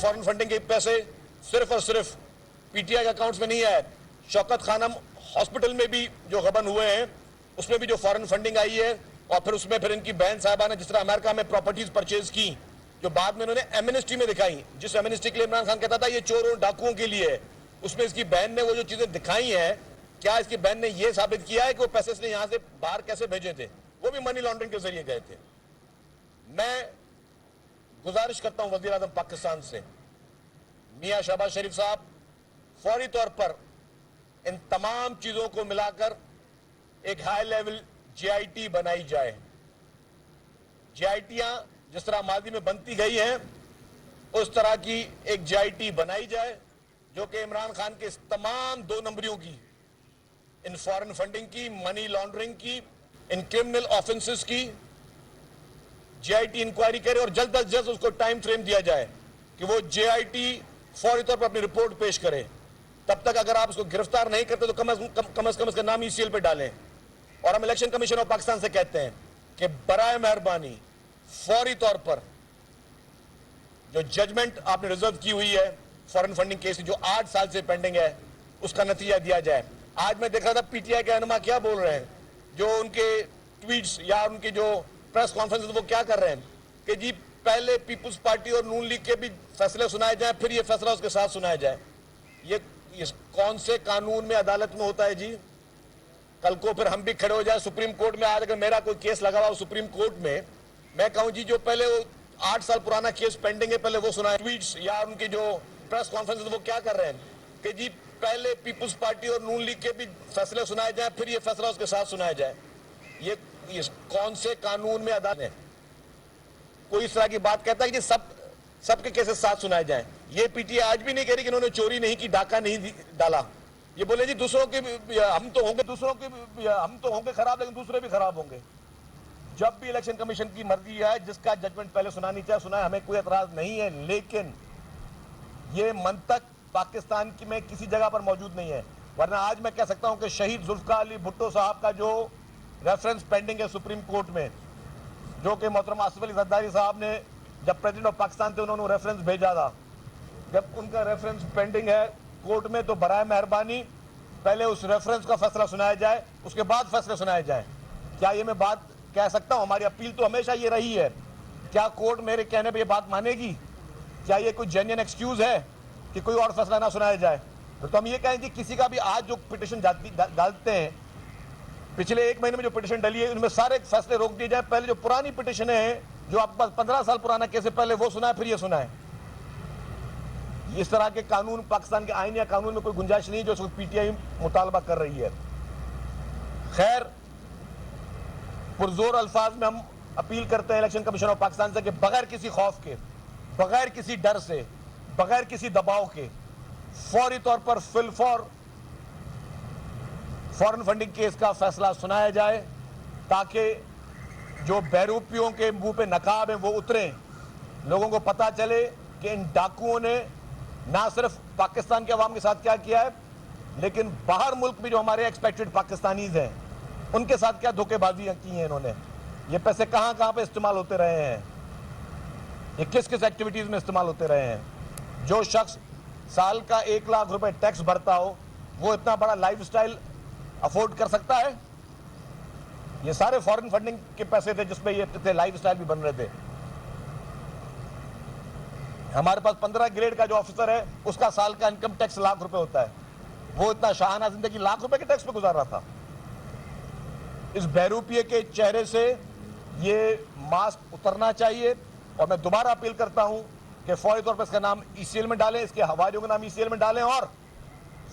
Foreign funding के पैसे सिर्फ और सिर्फ पीटीआई अकाउंट्स में नहीं आए, शौकत खानम हॉस्पिटल में भी जो गबन हुए हैं उसमें भी जो फॉरेन फंडिंग आई है, और फिर उसमें फिर इनकी बहन साहबा ने जिस तरह अमेरिका में प्रॉपर्टीज परचेज की, जो बाद में इन्होंने एमनेस्टी में दिखाई, जिस एमनेस्टी के लिए इमरान खान कहता था ये चोरों डाकुओं के लिए है, उसमें इसकी बहन ने वो जो चीजें दिखाई हैं, क्या इसकी बहन ने ये साबित किया है कि वो पैसे इसने यहां से बाहर कैसे भेजे थे, वो भी मनी लॉन्ड्रिंग के जरिए गए थे। मैं गुजारिश करता हूं वजीर आजम पाकिस्तान से, मियां शहबाज शरीफ साहब, फौरी तौर पर इन तमाम चीजों को मिलाकर एक हाई लेवल जेआईटी बनाई जाए। जेआईटियां जिस तरह माजी में बनती गई हैं उस तरह की एक जेआईटी बनाई जाए जो कि इमरान खान के इस तमाम 2 नंबरियों की, इन फॉरेन फंडिंग की, मनी लॉन्ड्रिंग की, इन क्रिमिनल ऑफेंसेस की जेआईटी इंक्वायरी करे और जल्द अज जल्द उसको टाइम फ्रेम दिया जाए कि वो जेआईटी फौरी तौर पर अपनी रिपोर्ट पेश करे। तब तक अगर आप उसको गिरफ्तार नहीं करते तो कम से कम उसका नाम ईसीएल पे डालें। और हम इलेक्शन कमीशन ऑफ पाकिस्तान से कहते हैं कि बराए मेहरबानी फौरी तौर पर जो जजमेंट आपने रिजर्व की हुई है फॉरेन फंडिंग केस जो 8 साल से पेंडिंग है उसका नतीजा दिया जाए। आज मैं देख रहा था पीटीआई के रहनुमा क्या बोल रहे हैं, जो उनके ट्वीट्स या उनके जो प्रेस कॉन्फ्रेंस वो क्या कर रहे हैं कि जी पहले पीपुल्स पार्टी और नून लीग के भी फैसले सुनाए जाए, फिर ये फैसला उसके साथ सुनाया जाए। ये कौन से कानून में, अदालत में होता है जी? कल को फिर हम भी खड़े हो जाए सुप्रीम कोर्ट में, आज अगर मेरा कोई केस लगा हुआ सुप्रीम कोर्ट में, मैं कहूं जी जो पहले वो 8 साल पुराना केस पेंडिंग है पहले वो सुनाए। ट्वीट्स या उनकी जो प्रेस कॉन्फ्रेंस वो क्या कर रहे हैं कि जी पहले पीपुल्स पार्टी और नून लीग के भी फैसले सुनाए जाए, फिर ये फैसला उसके साथ सुनाया जाए। ये कौन से कानून में अदालत है? कोई इस तरह की बात कहता है कि सबके केसेस साथ सुनाए जाए। ये पीटीआई आज भी नहीं कह रही कि इन्होंने चोरी नहीं की, डाका नहीं डाला। ये बोले जी दूसरों के हम तो होंगे खराब, लेकिन दूसरे भी खराब होंगे। जब भी इलेक्शन कमीशन की मर्जी है, जिसका जजमेंट पहले सुनानी चाहिए सुनाए, हमें कोई एतराज नहीं है, लेकिन ये मंतक पाकिस्तान की में किसी जगह पर मौजूद नहीं है। वरना आज मैं कह सकता हूं कि शहीद जुल्फकार अली भुट्टो साहब का जो रेफरेंस पेंडिंग है सुप्रीम कोर्ट में, जो कि मोहतरम आसिफ अली जरदारी साहब ने जब प्रेसिडेंट ऑफ पाकिस्तान थे उन्होंने रेफरेंस भेजा था, जब उनका रेफरेंस पेंडिंग है कोर्ट में, तो बराए मेहरबानी पहले उस रेफरेंस का फैसला सुनाया जाए, उसके बाद फैसले सुनाए जाए। क्या ये मैं बात कह सकता हूं? हमारी अपील तो हमेशा ये रही है। क्या कोर्ट मेरे कहने पर यह बात मानेगी? क्या ये कोई जेन्युइन एक्सक्यूज है कि कोई और फैसला ना सुनाया जाए? तो हम ये कहें कि किसी का भी आज जो पिटिशन डालते हैं, पिछले 1 महीने में जो पिटिशन डली है उनमें सारे फैसले रोक दिए जाए। पहले जो पुरानी पिटिशन है, जो आपके पास 15 साल पुराना केस है, पहले वो सुनाए फिर ये सुनाए। इस तरह के कानून पाकिस्तान के आईन या कानून में कोई गुंजाइश नहीं जो पीटीआई मुतालबा कर रही है। खैर, पुरजोर अल्फाज में हम अपील करते हैं इलेक्शन कमीशन ऑफ पाकिस्तान से कि बगैर किसी खौफ के, बगैर किसी डर से, बगैर किसी दबाव के फौरी तौर पर फॉरेन फंडिंग केस का फैसला सुनाया जाए, ताकि जो बहरूपियों के मुंह पे नकाब है वो उतरे, लोगों को पता चले कि इन डाकुओं ने ना सिर्फ पाकिस्तान के अवाम के साथ क्या किया है, लेकिन बाहर मुल्क में जो हमारे एक्सपेक्टेड पाकिस्तानीज हैं उनके साथ क्या धोखेबाजियां की हैं इन्होंने। ये पैसे कहां कहां पे इस्तेमाल होते रहे हैं, ये किस किस एक्टिविटीज में इस्तेमाल होते रहे हैं। जो शख्स साल का 1 लाख रुपए टैक्स भरता हो वो इतना बड़ा लाइफस्टाइल अफोर्ड कर सकता है? ये सारे फॉरेन फंडिंग के पैसे थे जिसमें ये लाइफस्टाइल भी बन रहे थे। हमारे पास 15 ग्रेड का जो ऑफिसर है उसका साल का इनकम टैक्स लाख रुपए होता है, वो इतना शाहाना जिंदगी लाख रुपए के टैक्स पे गुजार रहा था। इस बहरूपिये के चेहरे से ये मास्क उतरना चाहिए और मैं दोबारा अपील करता हूं कि फौरी तौर पर इसका नाम ईसीएल में डालें, इसके हवालियों का नाम ईसीएल में डालें और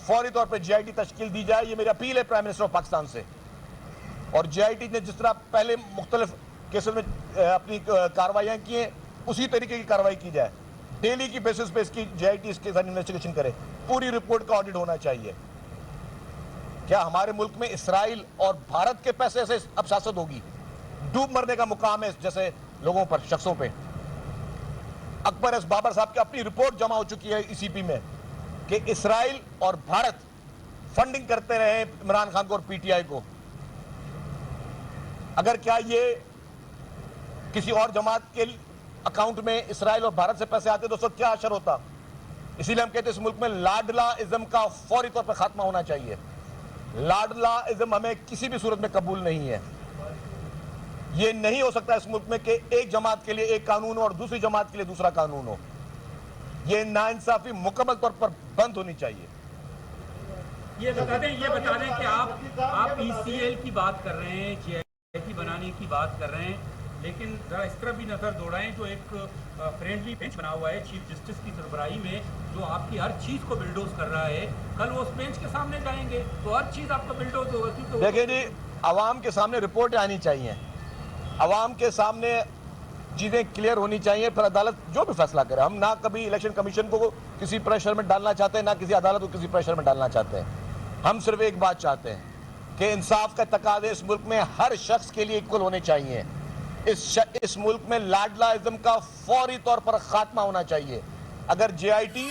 फौरी तौर पर जेआईटी तश्कील दी जाए। ये मेरी अपील है प्राइम मिनिस्टर ऑफ पाकिस्तान से। और जेआईटी ने जिस तरह पहले मुख्तलिफ केसेस में अपनी कार्रवाइयां की हैं उसी तरीके की कार्रवाई की जाए। डेली की बेसिस पे इसकी जेआईटी इसके साथ इन्वेस्टिगेशन करे, पूरी रिपोर्ट का ऑडिट होना चाहिए। क्या हमारे मुल्क में इसराइल और भारत के पैसे से अब सियासत होगी? डूब मरने का मुकाम है जैसे लोगों पर, शख्सों पे। अकबर एस बाबर साहब की अपनी रिपोर्ट जमा हो चुकी है ईसीपी में कि इसराइल और भारत फंडिंग करते रहे इमरान खान को और पीटीआई को। अगर क्या ये किसी और जमात के अकाउंट में इसराइल और भारत से पैसे आते तो उस वक्त क्या असर होता। इसीलिए हम कहते हैं इस मुल्क में लाडला इज्म का फौरी तौर पर खात्मा होना चाहिए। लाडला इज्म हमें किसी भी सूरत में कबूल नहीं है। यह नहीं हो सकता इस मुल्क में कि एक जमात के लिए एक कानून हो और दूसरी जमात के लिए दूसरा कानून हो। यह नाइंसाफी मुकम्मल तौर पर बंद होनी चाहिए। ये बता दें कि आप ईसीएल की बात कर रहे हैं, जेआईटी बनाने की बात कर रहे हैं, लेकिन जरा इस तरफ भी नजर दौड़ाएं जो एक फ्रेंडली बेंच बना हुआ है चीफ जस्टिस की सरबराही में, जो आपकी हर चीज को बिल्डोज कर रहा है। कल वो उस बेंच के सामने जाएंगे तो हर चीज आपका बिल्डोज होगा, क्योंकि देखिए जी, अवाम के सामने रिपोर्ट आनी चाहिए, अवाम के सामने चीजें क्लियर होनी चाहिए, फिर अदालत जो भी फैसला करे। हम ना कभी इलेक्शन कमीशन को किसी प्रेशर में डालना चाहते हैं, ना किसी अदालत को किसी प्रेशर में डालना चाहते हैं। हम सिर्फ एक बात चाहते हैं कि इंसाफ का तकाज़े इस मुल्क में हर शख्स के लिए इक्वल होने चाहिए। इस मुल्क में लाडला इज्म का फौरी तौर पर खात्मा होना चाहिए। अगर जेआईटी